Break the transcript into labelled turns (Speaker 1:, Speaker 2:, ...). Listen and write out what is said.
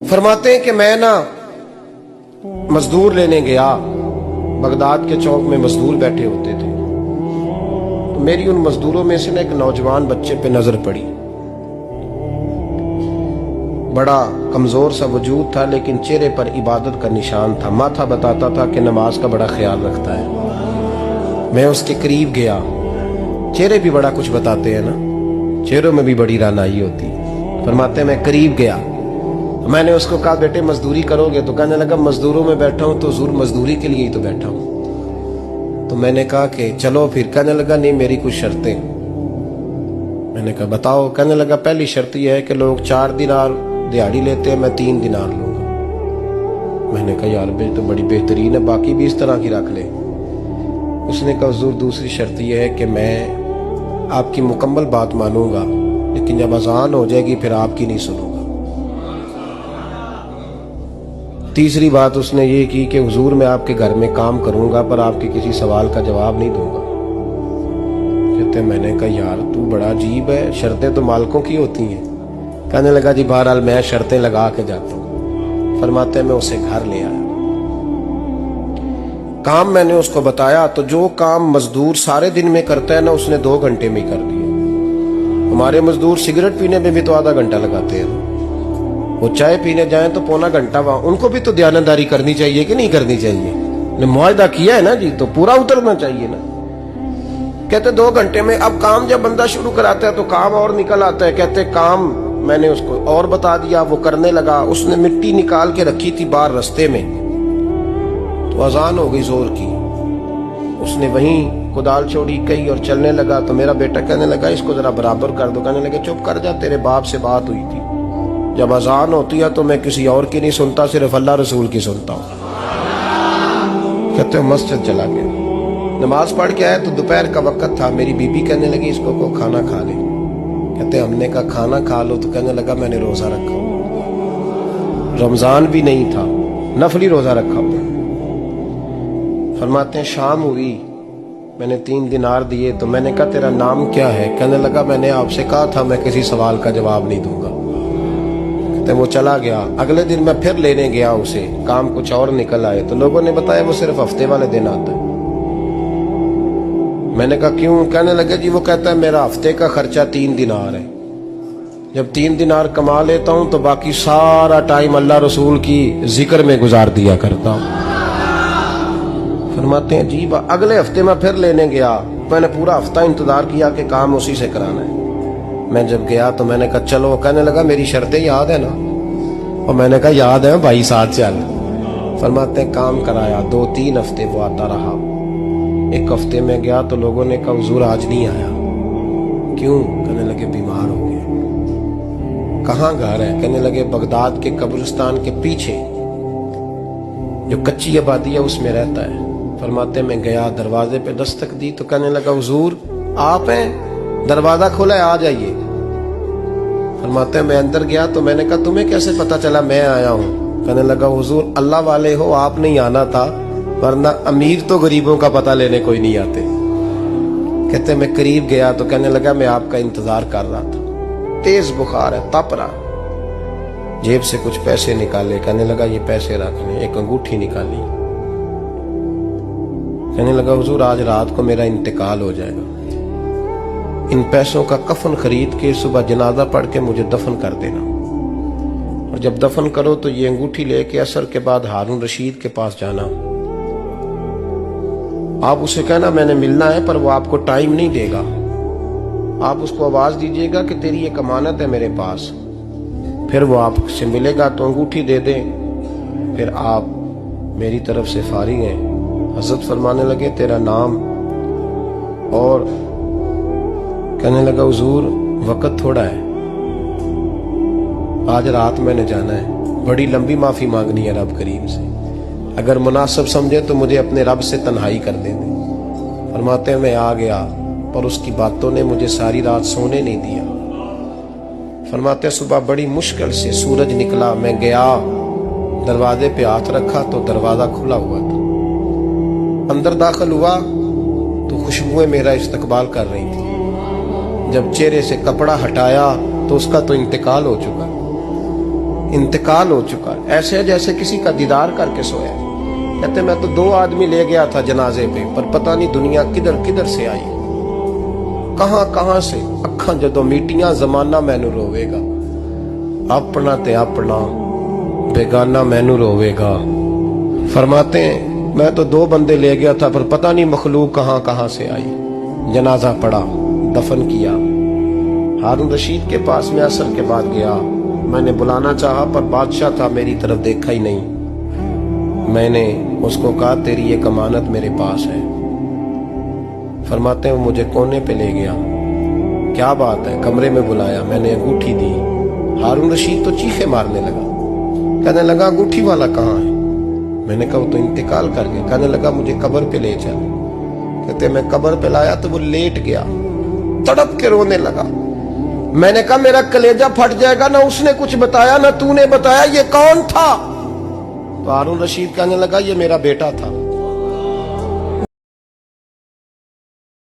Speaker 1: फरमाते हैं कि मैं ना मजदूर लेने गया, बगदाद के चौक में मजदूर बैठे होते थे, तो मेरी उन मजदूरों में से ना एक नौजवान बच्चे पे नजर पड़ी। बड़ा कमजोर सा वजूद था, लेकिन चेहरे पर इबादत का निशान था। माथा बताता था कि नमाज का बड़ा ख्याल रखता है। मैं उसके करीब गया। चेहरे भी बड़ा कुछ बताते हैं ना, चेहरों में भी बड़ी रानाई होती है। फरमाते मैं करीब गया, मैंने उसको कहा बेटे मजदूरी करोगे? तो कहने लगा मजदूरों में बैठा हूं तो जरूर मजदूरी के लिए ही तो बैठा हूं। तो मैंने कहा कि चलो फिर। कहने लगा नहीं, मेरी कुछ शर्तें। मैंने कहा बताओ? कहने लगा पहली शर्त यह है कि लोग 4 दिनार दिहाड़ी लेते हैं, मैं 3 दिनार लूंगा। मैंने कहा यार बे तो बड़ी बेहतरीन है, बाकी भी इस तरह की रख ले। उसने कहा हुजूर दूसरी शर्त यह है कि मैं आपकी मुकम्मल बात मानूंगा, लेकिन जब अजान हो जाएगी फिर आपकी नहीं सुनूंगा। तीसरी बात उसने ये की कि हुजूर मैं आपके घर में काम करूंगा पर आपके किसी सवाल का जवाब नहीं दूंगा। कहते मैंने कहा यार तू बड़ा अजीब है, शर्तें तो मालिकों की होती हैं। कहने लगा जी बहरहाल मैं शर्तें लगा के जाता हूं। फरमाते मैं उसे घर ले आया, काम मैंने उसको बताया, तो जो काम मजदूर सारे दिन में करता है ना उसने 2 घंटे में ही कर दिया। हमारे मजदूर सिगरेट पीने में भी तो आधा घंटा लगाते हैं, वो चाय पीने जाए तो पौना घंटा वहां। उनको भी तो दयानतदारी करनी चाहिए कि नहीं करनी चाहिए? ने मुआहदा किया है ना जी, तो पूरा उतरना चाहिए ना। कहते 2 घंटे में। अब काम जब बंदा शुरू कराता है तो काम और निकल आता है। कहते काम मैंने उसको और बता दिया, वो करने लगा। उसने मिट्टी निकाल के रखी थी बाहर रास्ते में, तो अजान हो गई जोर की। उसने वहीं कुदाल छोड़ी कही और चलने लगा। तो मेरा बेटा कहने लगा इसको जरा बराबर कर दो। कहने लगे चुप कर जा, तेरे बाप से बात हुई थी, जब अजान होती है तो मैं किसी और की नहीं सुनता, सिर्फ अल्लाह रसूल की सुनता हूँ। कहते हो मस्जिद चला गया, नमाज पढ़ के आया तो दोपहर का वक्त था। मेरी बीबी कहने लगी इसको को खाना खा ले। कहते हमने कहा खाना खा लो, तो कहने लगा मैंने रोजा रखा, रमजान भी नहीं था, नफली रोजा रखा हुआ। फरमाते हैं शाम हुई, मैंने 3 दिनार दिए, तो मैंने कहा तेरा नाम क्या है? कहने लगा मैंने आपसे कहा था मैं किसी सवाल का जवाब नहीं दूंगा। कहते वो चला गया। अगले दिन मैं फिर लेने गया उसे, काम कुछ और निकल आए, तो लोगों ने बताया वो सिर्फ हफ्ते वाले दिन आता है। मैंने कहा क्यों? कहने लगे जी वो कहता है मेरा हफ्ते का खर्चा 3 दिनार है, जब 3 दिनार कमा लेता हूं तो बाकी सारा टाइम अल्लाह रसूल की जिक्र में गुजार दिया करता हूं। फरमाते हैं जी अगले हफ्ते मैं फिर लेने गया, मैंने पूरा हफ्ता इंतजार किया कि काम उसी से कराना है। मैं जब गया तो मैंने कहा चलो। कहने लगा मेरी शर्तें याद है ना? और मैंने कहा याद है भाई, साथ चल। फरमाते हैं काम कराया, 2-3 हफ्ते वो आता रहा। 1 हफ्ते में गया तो लोगों ने कहा हुजूर आज नहीं आया। क्यों? कहने लगे बीमार हो गए। कहाँ घर है? कहने लगे बगदाद के कब्रिस्तान के पीछे जो कच्ची आबादी है उसमें रहता है। फरमाते मैं गया, दरवाजे पे दस्तक दी तो कहने लगा हुजूर आप हैं? दरवाजा खोला है, आ जाइए। फरमाते मैं अंदर गया तो मैंने कहा तुम्हें कैसे पता चला मैं आया हूँ? कहने लगा हुजूर अल्लाह वाले हो, आप नहीं आना था, वरना अमीर तो गरीबों का पता लेने कोई नहीं आते। कहते मैं करीब गया तो कहने लगा मैं आपका इंतजार कर रहा था, तेज बुखार है, तप रहा। जेब से कुछ पैसे निकाले, कहने लगा ये पैसे रख लें। एक अंगूठी निकाली, कहने लगा हुजूर आज रात को मेरा इंतकाल हो जाएगा, इन पैसों का कफन खरीद के सुबह जनाजा पढ़ के मुझे दफन कर देना, और जब दफन करो तो ये अंगूठी लेके असर के बाद हारून रशीद के पास जाना। आप उसे कहना मैंने मिलना है पर वो आपको टाइम नहीं देगा। आप उसको आवाज दीजिएगा कि तेरी एक अमानत है मेरे पास, फिर वो आपसे मिलेगा तो अंगूठी दे दे, फिर आप मेरी तरफ से फारिग हैं। हजरत फरमाने लगे तेरा नाम? और कहने लगा हुजूर वक्त थोड़ा है, आज रात मैंने जाना है, बड़ी लंबी माफी मांगनी है रब करीम से, अगर मुनासिब समझे तो मुझे अपने रब से तन्हाई कर दे। फरमाते मैं आ गया पर उसकी बातों ने मुझे सारी रात सोने नहीं दिया। फरमाते सुबह बड़ी मुश्किल से सूरज निकला, मैं गया दरवाजे पे हाथ रखा तो दरवाजा खुला हुआ था। अंदर दाखिल हुआ तो खुशबुएं मेरा इस्तकबाल कर रही थी। जब चेहरे से कपड़ा हटाया तो उसका तो इंतकाल हो चुका। इंतकाल हो चुका है, ऐसे है जैसे किसी का दीदार करके सोया। कहते मैं तो 2 आदमी ले गया था जनाजे पे, पर पता नहीं दुनिया किधर किधर से आई, कहां कहां से। अखां जदों मीटियां जमाना मैनू रोवेगा, अपना ते अपना बेगाना मैनू रोवेगा। फरमाते हैं मैं तो 2 बंदे ले गया था, पर पता नहीं मखलूक कहां कहां से आई। जनाजा पड़ा, दफन किया। हारून रशीद के पास में असर के बाद गया, मैंने बुलाना चाहा पर बादशाह था, मेरी तरफ देखा ही नहीं। मैंने उसको कहा तेरी एक अमानत मेरे पास है। फरमाते हैं वो मुझे कोने पे ले गया, क्या बात है, कमरे में बुलाया, मैंने अंगूठी दी। हारून रशीद तो चीखे मारने लगा, कहने लगा अंगूठी वाला कहाँ है? मैंने कहा वो तो इंतकाल कर गया। कहने लगा मुझे कब्र पे ले चल। कहते मैं कब्र पे लाया तो वो लेट गया, तड़प के रोने लगा। मैंने कहा मेरा कलेजा फट जाएगा, ना उसने कुछ बताया ना तूने बताया, ये कौन था? तो हारून रशीद कहने लगा ये मेरा बेटा था।